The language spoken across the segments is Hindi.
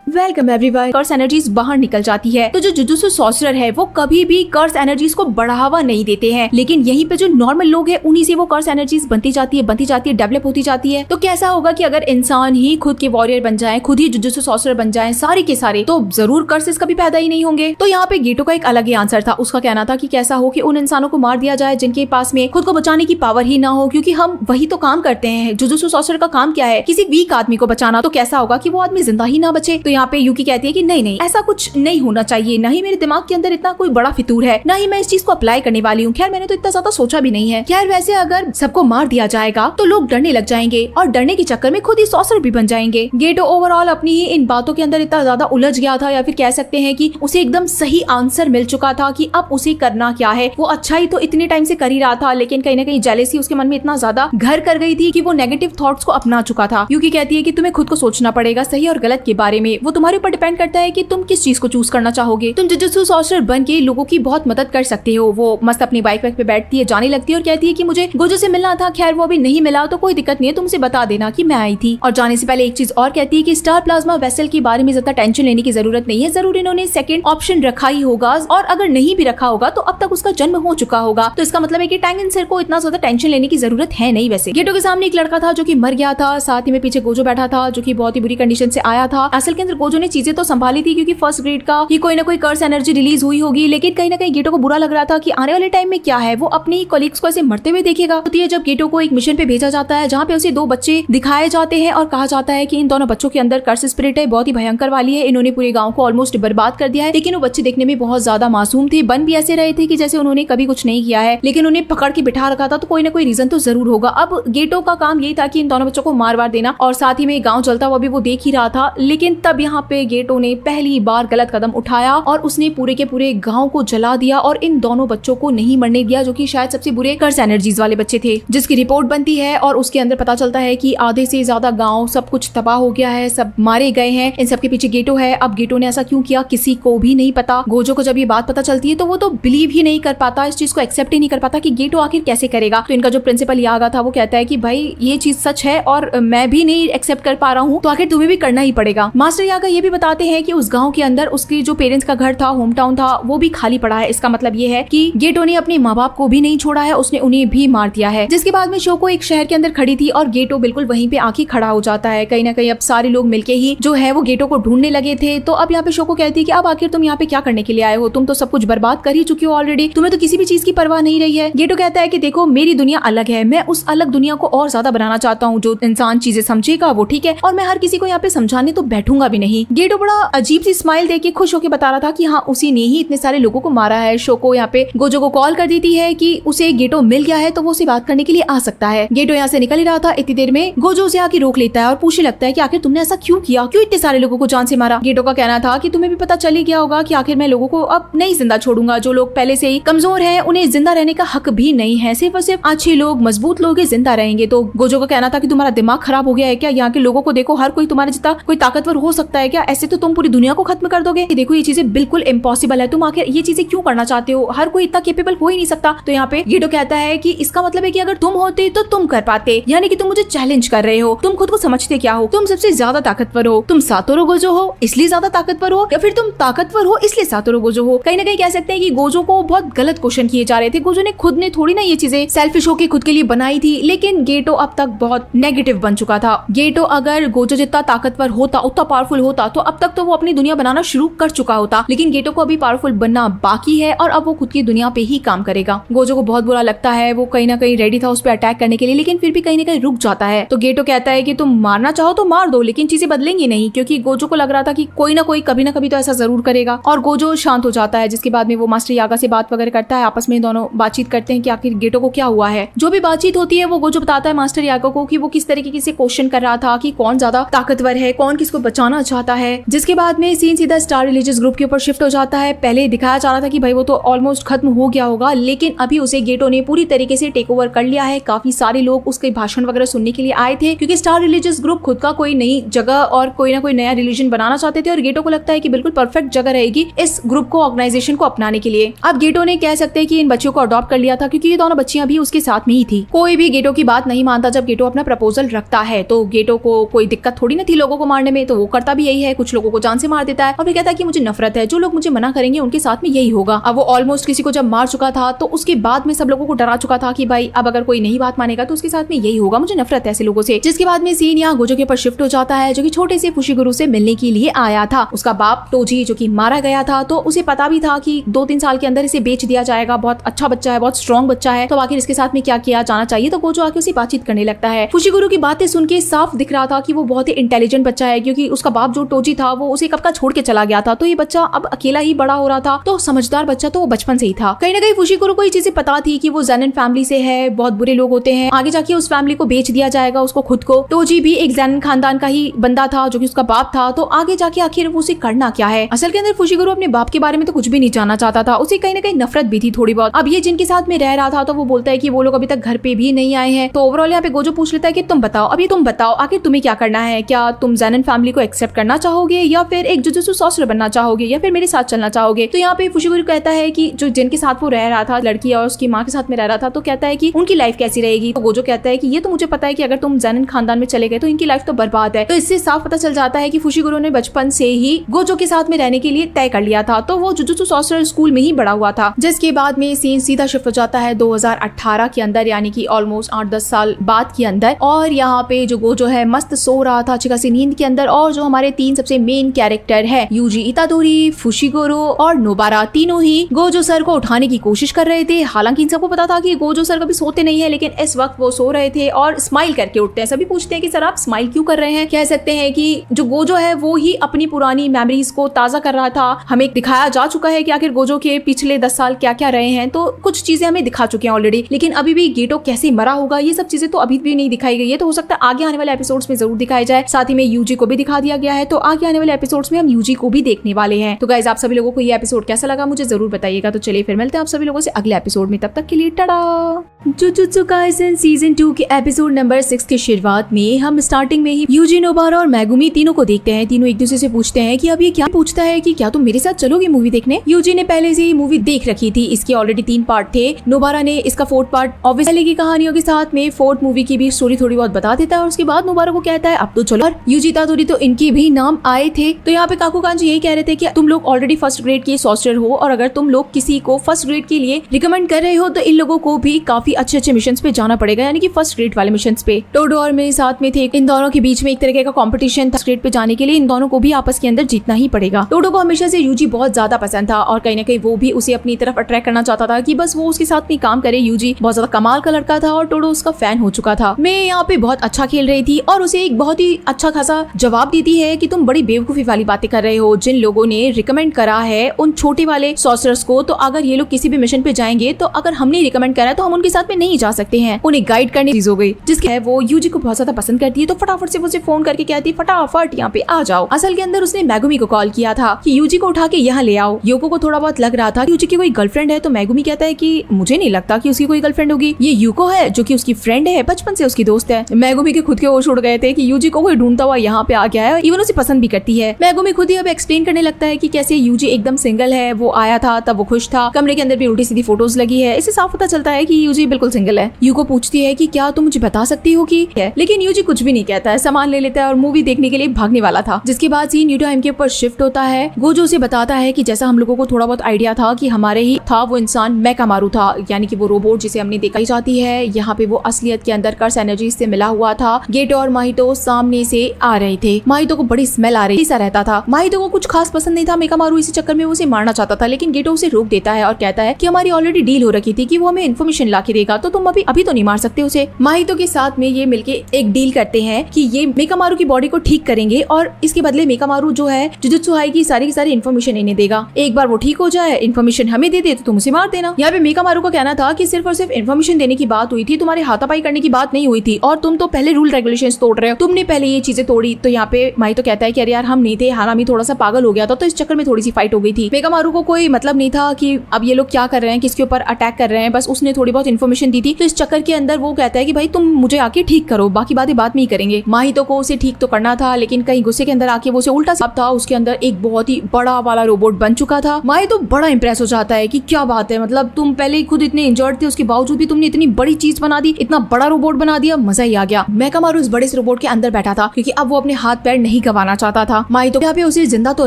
Welcome everyone. कर्स एनर्जीज बाहर निकल जाती है तो जो जुजुत्सु सॉर्सरर है वो कभी भी कर्स एनर्जीज को बढ़ावा नहीं देते हैं, लेकिन यहीं पे जो नॉर्मल लोग हैं उन्हीं से वो कर्स एनर्जीज बनती जाती है, डेवलप होती जाती है। तो कैसा होगा कि अगर इंसान ही खुद के वॉरियर बन जाए, खुद ही जुजुत्सु सॉर्सरर बन जाए सारे के सारे, तो जरूर कर्सेस कभी पैदा ही नहीं होंगे। तो यहाँ पे गेटो का एक अलग ही आंसर था। उसका कहना था कि कैसा हो कि उन इंसानों को मार दिया जाए जिनके पास में खुद को बचाने की पावर ही ना हो, क्योंकि हम वही तो काम करते हैं। जुजुत्सु सॉर्सरर का काम क्या है? किसी वीक आदमी को बचाना। तो कैसा होगा कि वो आदमी जिंदा ही ना बचे। तो यहाँ पे यूकी कहती है कि नहीं ऐसा कुछ नहीं होना चाहिए, ना ही मेरे दिमाग के अंदर इतना कोई बड़ा फितूर है, ना ही मैं इस चीज को अप्लाई करने वाली हूँ। खैर मैंने तो इतना ज्यादा सोचा भी नहीं है। खैर वैसे अगर सबको मार दिया जाएगा तो लोग डरने लग जाएंगे और डरने के चक्कर में खुद ही सॉर्सरर भी बन जाएंगे। गेटो ओवरऑल अपनी ही इन बातों के अंदर इतना ज्यादा उलझ गया था, या फिर कह सकते हैं कि उसे एकदम सही आंसर मिल चुका था कि अब उसे करना क्या है। वो अच्छा ही तो इतने टाइम से कर ही रहा था, लेकिन कहीं ना कहीं जेलेसी उसके मन में इतना ज्यादा घर कर गई थी कि वो नेगेटिव थॉट्स को अपना चुका था। यूकी कहती है कि तुम्हें खुद को सोचना पड़ेगा सही और गलत के बारे में। वो तुम्हारे ऊपर डिपेंड करता है कि तुम किस चीज को चूज करना चाहोगे। तुम जुजुत्सु सॉर्सरर बन के लोगों की बहुत मदद कर सकते हो। वो मस्त अपनी बाइक पे बैठती है, जाने लगती है और कहती है कि मुझे गोजो से मिलना था, खैर वो अभी नहीं मिला तो कोई दिक्कत नहीं है, तुमसे बता देना कि मैं आई थी। और जाने से पहले एक चीज और कहती है कि स्टार प्लाज्मा वेसल के बारे में ज्यादा टेंशन लेने की जरूरत नहीं है, जरूर इन्होंने सेकंड ऑप्शन रखा ही होगा, और अगर नहीं भी रखा होगा तो अब तक उसका जन्म हो चुका होगा। तो इसका मतलब है कि टैंगन सर को इतना ज्यादा टेंशन लेने की जरूरत है नहीं। वैसे गेटो के सामने एक लड़का था जो कि मर गया था, साथ ही में पीछे गोजो बैठा था जो कि बहुत ही बुरी कंडीशन से आया था। असल के अंदर गोजो ने चीजें तो संभाली थी क्योंकि फर्स्ट ग्रेड का ही कोई ना कोई कर्स एनर्जी रिलीज हुई होगी, लेकिन कहीं ना कहीं गेटो को बुरा लग रहा था कि आने वाले टाइम में क्या है, वो अपने ही कॉलीग्स को ऐसे मरते हुए देखेगा। होती है जब गेटो को एक मिशन पे भेजा जाता है जहाँ पे उसे दो बच्चे दिखाए जाते हैं और कहा जाता है कि इन दोनों बच्चों के अंदर कर्स स्पिरिट है, बहुत ही भयंकर वाली है, इन्होंने पूरे गाँव को ऑलमोस्ट बर्बाद कर दिया है। लेकिन वो बच्चे देखने में बहुत ज्यादा मासूम थे, बन भी ऐसे रहे थे कि जैसे उन्होंने कभी कुछ नहीं किया है, लेकिन उन्हें पकड़ के बिठा रखा था, तो कोई ना कोई रीजन तो जरूर होगा। अब गेटो का काम यही था कि इन दोनों बच्चों को मार वार देना, और साथ ही में गाँव चलता हुआ भी वो देख ही रहा था। लेकिन तब यहाँ पे गेटो ने पहली बार गलत कदम उठाया और उसने पूरे के पूरे गांव को जला दिया और इन दोनों बच्चों को नहीं मरने दिया, जो कि शायद सबसे बुरे कर्स एनर्जीज वाले बच्चे थे। जिसकी रिपोर्ट बनती है और उसके अंदर पता चलता है कि आधे से ज्यादा गांव सब कुछ तबाह हो गया है, सब मारे गए हैं। इन सब के पीछे गेटो है। अब गेटो ने ऐसा क्यों किया किसी को भी नहीं पता। गोजो को जब ये बात पता चलती है तो वो तो बिलीव ही नहीं कर पाता, इस चीज को एक्सेप्ट ही नहीं कर पाता कि गेटो आखिर कैसे करेगा। तो इनका जो प्रिंसिपल यागा था वो कहता है कि भाई ये चीज सच है और मैं भी नहीं एक्सेप्ट कर पा रहा हूँ, तो आखिर तुम्हें भी करना ही पड़ेगा। मास्टर यागा ये भी बताते हैं कि उस गाँव के अंदर उसके जो पेरेंट्स का घर था, होम टाउन था, वो भी खाली पड़ा है। इसका मतलब ये है कि गेटो ने अपने माँ बाप को भी नहीं छोड़ा है, उसने उन्हें भी मार दिया है। जिसके बाद में शोको एक शहर के अंदर खड़ी थी और गेटो बिल्कुल वहीं पे आके खड़ा हो जाता है। कहीं ना कहीं अब सारे लोग मिलके ही जो है वो गेटो को ढूंढने लगे थे। तो अब यहाँ पे शोको कहती है कि अब आखिर तुम यहाँ पे क्या करने के लिए आए हो, तुम तो सब कुछ बर्बाद कर ही चुकी हो ऑलरेडी, तुम्हें तो किसी भी चीज की परवाह नहीं रही है। गेटो कहता है कि देखो मेरी दुनिया अलग है, मैं उस अलग दुनिया को और ज्यादा बनाना चाहता हूँ, जो इंसान चीजें समझेगा वो ठीक है, और मैं हर किसी को यहाँ पे समझाने तो बैठूंगा भी नहीं। गेटो बड़ा अजीब सी स्माइल देके खुश होकर बता रहा था कि हाँ उसी ने ही इतने सारे लोगों को मारा है। शोको यहाँ पे गोजो को कॉल कर देती है कि उसे गेटो मिल गया है तो वो उसे बात करने के लिए आ सकता है। गेटो यहाँ से निकल ही रहा था, इतनी देर में गोजो उसे आके रोक लेता है और पूछने लगता है कि आखिर तुमने ऐसा क्यों किया, क्यों इतने सारे लोगों को जान से मारा। गेटो का कहना था कि तुम्हें भी पता चल ही गया होगा कि आखिर मैं लोगों को अब नहीं जिंदा छोड़ूंगा, जो लोग पहले से ही कमजोर हैं उन्हें जिंदा रहने का हक भी नहीं है, सिर्फ और सिर्फ अच्छे लोग मजबूत लोग ही जिंदा रहेंगे। तो गोजो का कहना था कि तुम्हारा दिमाग खराब हो गया है क्या, यहाँ के लोगों को देखो, हर कोई तुम्हारे जितना कोई ताकतवर हो सकता है क्या, ऐसे तो तुम पूरी दुनिया को खत्म कर दोगे। देखो ये चीजें बिल्कुल इम्पॉसिबल है, तुम आखिर ये चीजें क्यों करना चाहते हो, हर कोई इतना केपेबल हो ही नहीं सकता। तो यहाँ पे गेटो कहता है कि इसका मतलब है कि अगर तुम होते तो तुम कर पाते, यानी कि तुम मुझे चैलेंज कर रहे हो, तुम खुद को समझते क्या हो, तुम सबसे ज्यादा ताकतवर हो, तुम सातोरू गोजो हो इसलिए ज्यादा ताकतवर हो, या फिर तुम ताकतवर हो इसलिए सातोरू गोजो हो। कहीं ना कहीं कह सकते हैं कि गोजो को बहुत गलत क्वेश्चन किए जा रहे थे। गोजो ने खुद ने थोड़ी ना ये चीजें सेल्फिश होकर खुद के लिए बनाई थी, लेकिन गेटो अब तक बहुत नेगेटिव बन चुका था। गेटो अगर गोजो जितना ताकतवर होता, उतना पावरफुल होता, तो अब तक तो वो अपनी दुनिया बनाना शुरू कर चुका होता, लेकिन गेटो को अभी पावरफुल बनना बाकी है और अब वो खुद की दुनिया पे ही काम करेगा। गोजो को बहुत बुरा लगता है, वो कहीं ना कहीं रेडी था उस पर अटैक करने के लिए, लेकिन फिर भी कहीं ना कहीं रुक जाता है। तो गेटो कहता है कि तुम मारना चाहो तो मार दो, लेकिन चीजें बदलेंगी नहीं, क्योंकि गोजो को लग रहा था कि कोई ना कोई कभी ना कभी तो ऐसा जरूर करेगा। और गोजो शांत हो जाता है, जिसके बाद में वो मास्टर यागा से बात वगैरह करता है, आपस में दोनों बातचीत करते हैं कि आखिर गेटो को क्या हुआ है। जो भी बातचीत होती है वो गोजो बताता है मास्टर यागा को कि वो किस तरीके से क्वेश्चन कर रहा था कि कौन ज्यादा ताकतवर है, कौन किसको बचाना चाहता है। जिसके बाद में सीन सीधा स्टार रिलीजियस ग्रुप के ऊपर शिफ्ट हो जाता है। पहले दिखाया जा रहा था कि भाई वो तो ऑलमोस्ट खत्म हो गया होगा, लेकिन अभी उसे गेटो ने पूरी तरीके से टेक ओवर कर लिया है। काफी सारे लोग उसके भाषण वगैरह सुनने के लिए आए थे, क्योंकि स्टार रिलीजियस ग्रुप खुद का कोई नई जगह और कोई ना कोई नया रिलीजन बनाना चाहते थे, और गेटो को लगता है कि बिल्कुल परफेक्ट जगह रहेगी इस ग्रुप को, ऑर्गेनाइजेशन को अपनाने के लिए। अब गेटो ने कह सकते हैं कि इन बच्चों को अडॉप्ट कर लिया था, क्योंकि ये दोनों बच्चियां भी उसके साथ में ही थी। कोई भी गेटो की बात नहीं मानता जब गेटो अपना प्रपोजल रखता है, तो गेटो को कोई दिक्कत थोड़ी ना थी लोगों को मारने में, तो वो करता करता भी यही है, कुछ लोगों को जान से मार देता है और फिर कहता है कि मुझे नफरत है, जो लोग मुझे मना करेंगे उनके साथ में यही होगा। अब वो ऑलमोस्ट किसी को जब मार चुका था तो उसके बाद में सब लोगों को डरा चुका था कि भाई अब अगर कोई नहीं बात मानेगा तो उसके साथ में यही होगा, मुझे नफरत है ऐसे लोगों से। जिसके बाद में सीन यहाँ गोजो के ऊपर शिफ्ट हो जाता है, जो कि छोटे से फुशिगुरु से मिलने के लिए आया था। उसका बाप टोजी जो कि मारा गया था, तो उसे पता भी था कि 2-3 साल के अंदर इसे बेच दिया जाएगा, बहुत अच्छा बच्चा है, बहुत स्ट्रॉन्ग बच्चा है, तो आखिर इसके साथ में क्या किया जाना चाहिए। तो गोजो आके उसे बातचीत करने लगता है। फुशिगुरु की बातें सुन के साफ दिख रहा था कि वो बहुत ही इंटेलिजेंट बच्चा है, क्योंकि उसका बाप जो टोजी था वो उसे कब का छोड़ के चला गया था, तो ये बच्चा अब अकेला ही बड़ा हो रहा था। तो समझदार बच्चा तो वो बचपन से ही था। कहीं ना कहीं फुशिगुरु को ये चीजें पता थी कि वो ज़ेनिन फैमिली से है, बहुत बुरे लोग होते हैं, आगे जाके उस फैमिली को बेच दिया जाएगा, उसको खुद को। टोजी भी एक ज़ेनिन खानदान का ही बंदा था जो कि उसका बाप था, तो आगे जाके आखिर वो उसे करना क्या है। असल के अंदर फुशिगुरु अपने बाप के बारे में तो कुछ भी नहीं जानना चाहता था, उसे कहीं ना कहीं नफरत भी थी थोड़ी बहुत। अब ये जिनके साथ में रह रहा था तो वो बोलता है कि वो लोग अभी तक घर पे भी नहीं आए हैं। तो ओवरऑल यहाँ पे गोजो पूछ लेता है कि तुम बताओ, अभी तुम बताओ आखिर तुम्हें क्या करना है, क्या तुम ज़ेनिन फैमिली को एक्सेप्ट करना चाहोगे या फिर एक जुजुत्सु सॉर्सरर बनना चाहोगे या फिर मेरे साथ चलना चाहोगे। तो यहाँ पे फुशिगुरु कहता है कि जो जिनके साथ वो रह रहा था, लड़की और उसकी माँ के साथ में रह रहा था, तो कहता है कि उनकी लाइफ कैसी रहेगी। तो गोजो कहता है कि ये तो मुझे पता है कि अगर तुम ज़ेनिन खानदान में चले गए तो इनकी लाइफ तो बर्बाद है। तो इससे साफ पता चल जाता है कि फुशिगुरु ने बचपन से ही गोजो के साथ में रहने के लिए तय कर लिया था, तो वो जुजुत्सु सॉर्सरर स्कूल में ही बड़ा हुआ था। जिसके बाद में सीन सीधा शिफ्ट हो जाता है 2018 के अंदर, यानी कि ऑलमोस्ट 8-10 साल बाद के अंदर। और यहाँ पे जो गोजो है मस्त सो रहा था अच्छी खासी नींद के अंदर, और जो हमारे 3 सबसे मेन कैरेक्टर है यूजी इतादोरी, फुशिगुरु और नोबारा, तीनों ही गोजो सर को उठाने की कोशिश कर रहे थे। हालांकि इन सबको पता था कि गोजो सर कभी सोते नहीं है, लेकिन इस वक्त वो सो रहे थे और स्माइल करके उठते हैं। सभी पूछते हैं कि सर आप स्माइल क्यों कर रहे हैं। कह सकते हैं कि जो गोजो है वो ही अपनी पुरानी मेमोरीज को ताजा कर रहा था। हमें दिखाया जा चुका है कि आखिर गोजो के पिछले 10 साल क्या क्या रहे हैं, तो कुछ चीजें हमें दिखा चुके हैं ऑलरेडी, लेकिन अभी भी गेटो कैसे मरा होगा ये सब चीजें तो अभी भी नहीं दिखाई गई है। तो हो सकता है आगे आने वाले एपिसोड्स में जरूर दिखाई जाए। साथ ही में यूजी को भी दिखा दिया गया है, तो आगे आने वाले एपिसोड्स में हम यूजी को भी देखने वाले हैं। तो गाइस आप सभी लोगों को ये एपिसोड कैसा लगा मुझे जरूर बताइएगा। तो चलिए फिर मिलते हैं आप सभी लोगों से अगले एपिसोड में, तब तक के लिए टाटा। जुजुत्सु काइसेन सीजन 2 के एपिसोड नंबर 6 की शुरुआत में हम स्टार्टिंग में ही यूजी, नोबारा और मेगुमी तीनों को देखते हैं। तीनों एक दूसरे से पूछते हैं कि अब ये क्या पूछता है कि क्या तुम मेरे साथ चलोगे मूवी देखने। यूजी ने पहले से ही मूवी देख रखी थी, इसके ऑलरेडी 3 पार्ट थे। नोबारा ने इसका 4th पार्ट ऑब्वियसली की कहानियों के साथ में 4th मूवी की भी स्टोरी थोड़ी बहुत बता देता है, और उसके बाद नोबारा को कहता है अब तो चलो। और यूजी इतादोरी तो इनके भी नाम आए थे। तो यहाँ पे काकुकान जी यही कह रहे थे कि तुम लोग ऑलरेडी फर्स्ट ग्रेड के सॉर्सरर हो, और अगर तुम लोग किसी को फर्स्ट ग्रेड के लिए रिकमेंड कर रहे हो तो इन लोगों को भी काफी अच्छे मिशन पे जाना पड़ेगा, यानी कि फर्स्ट ग्रेड वाले मिशन पे। टोडो और मेरे साथ में थे, इन दोनों के बीच में एक तरीके का कंपटीशन था। फर्स्ट ग्रेड पे जाने के लिए इन दोनों को भी आपस के अंदर जीतना ही पड़ेगा। टोडो को हमेशा से यूजी बहुत ज्यादा पसंद था, और कहीं ना कहीं वो भी उसे अपनी तरफ अट्रैक्ट करना चाहता था कि बस वो उसके साथ में काम करे। यूजी बहुत ज्यादा कमाल का लड़का था और टोडो उसका फैन हो चुका था। मैं यहाँ पे बहुत अच्छा खेल रही थी और उसे एक बहुत ही अच्छा खासा जवाब देती है कि तुम बड़ी बेवकूफी वाली बातें कर रहे हो। जिन लोगों ने रिकमेंड करा है उन छोटे वाले सॉर्सरर्स को, तो अगर ये लोग किसी भी मिशन पे जाएंगे तो अगर हमने रिकमेंड करा तो हम उनके साथ में नहीं जा सकते हैं। उन्हें गाइड करने चीज हो गई, जिसकी है वो यूजी को बहुत ज्यादा पसंद करती है। तो फटाफट से उसे फोन करके कहती है फटाफट यहाँ पे आ जाओ। असल के अंदर उसने मेगुमी को कॉल किया था कि यूजी को उठा के यहाँ ले आओ। योको को थोड़ा बहुत लग रहा था यूजी की कोई गर्लफ्रेंड है, तो मेगुमी कहता है कि मुझे नहीं लगता कि उसकी कोई गर्लफ्रेंड होगी, ये यूको है जो कि उसकी फ्रेंड है, बचपन से उसकी दोस्त है। मेगुमी के खुद के होश उड़ गए थे कि यूजी को कोई ढूंढता हुआ यहाँ पे आ गया है, इवन उसे पसंद भी करती है। मेगुमी खुद ही अब एक्सप्लेन करने लगता है कि कैसे यूजी एकदम सिंगल है, वो आया था तब वो खुश था, कमरे के अंदर भी उल्टी सीधी फोटोज लगी है। इससे साफ पता चलता है कि यूजी बिल्कुल सिंगल है। यूको पूछती है कि क्या तुम मुझे बता सकती हो कि है, लेकिन यूजी कुछ भी नहीं कहता है, सामान ले लेता है और मूवी देखने के लिए भागने वाला था। जिसके बाद सीन न्यू टाइम के ऊपर शिफ्ट होता है। गोजो उसे बताता है कि जैसा हम लोगों को थोड़ा बहुत आइडिया था कि हमारे ही था वो इंसान मेकामारू था, यानी कि वो रोबोट जिसे हमने देखा ही जाती है। यहाँ पे वो असलियत के अंदर कर्स एनर्जी से मिला हुआ था। गेटो और माहितो सामने से आ रहे थे। माहितो को बड़ी स्मेल आ रही सा रहता था। माहितो को कुछ खास पसंद नहीं था मेकामारू, इसी चक्कर में वो उसे मारना चाहता था, लेकिन गेटो उसे रोक देता है और कहता है कि हमारी ऑलरेडी डील हो रखी थी कि वो हमें इन्फॉर्मेशन ला के देगा, तो तुम अभी तो नहीं मार सकते उसे। माहितो के साथ में ये मिलके एक डील करते हैं कि ये मेकामारू की बॉडी को ठीक करेंगे और इसके बदले मेकामारू जो है जुजुत्सु हाई की सारी इन्फॉर्मेशन इन्हें देगा। एक बार वो ठीक हो जाए, इन्फॉर्मेशन हमें दे दे तो तुम उसे मार देना। यहाँ पे मेकामारू का कहना था कि सिर्फ और सिर्फ इन्फॉर्मेशन देने की बात हुई थी, तुम्हारे हाथापाई करने की बात नहीं हुई थी, और तुम तो पहले रूल रेगुलेशंस तोड़ रहे हो, तुमने पहले ये चीजें तोड़ी। तो यहाँ पे माहितो कहता है कि अरे यार हम नहीं थे, हारामी थोड़ा सा पागल हो गया था, तो इस चक्कर में थोड़ी सी फाइट हो गई थी। मेकामारू को कोई मतलब नहीं था कि अब ये लोग क्या कर रहे हैं, किसके ऊपर अटैक कर रहे हैं, बस उसने थोड़ी बहुत इन्फॉर्मेशन दी थी। तो इस चक्कर के अंदर वो कहता है कि भाई तुम मुझे आके ठीक करो, बाकी बातें बाद में ही करेंगे। माहितो को उसे ठीक तो करना था, लेकिन कहीं गुस्से के अंदर आके वो उसे उल्टा साफ था, उसके अंदर एक बहुत ही बड़ा वाला रोबोट बन चुका था। माहितो बड़ा इंप्रेस हो जाता है कि क्या बात है, मतलब तुम पहले ही खुद इतने इंजर्ड थे, उसके बावजूद भी तुमने इतनी बड़ी चीज बना दी, इतना बड़ा रोबोट बना दिया, मजा ही आ गया। मेकामारू इस बड़े से रोबोट के अंदर बैठा था क्योंकि अब वो अपने हाथ पैर नहीं नहीं गंवाना चाहता था। माहितो यहाँ पे उसे जिंदा तो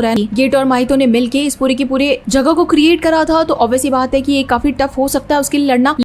रहनी, गेट और माहितो ने मिलके इस पूरे की पूरे जगह को क्रिएट करा था, तो ऑब्वियसली बात है कि ये काफी टफ हो सकता है उसके लिए लड़ना।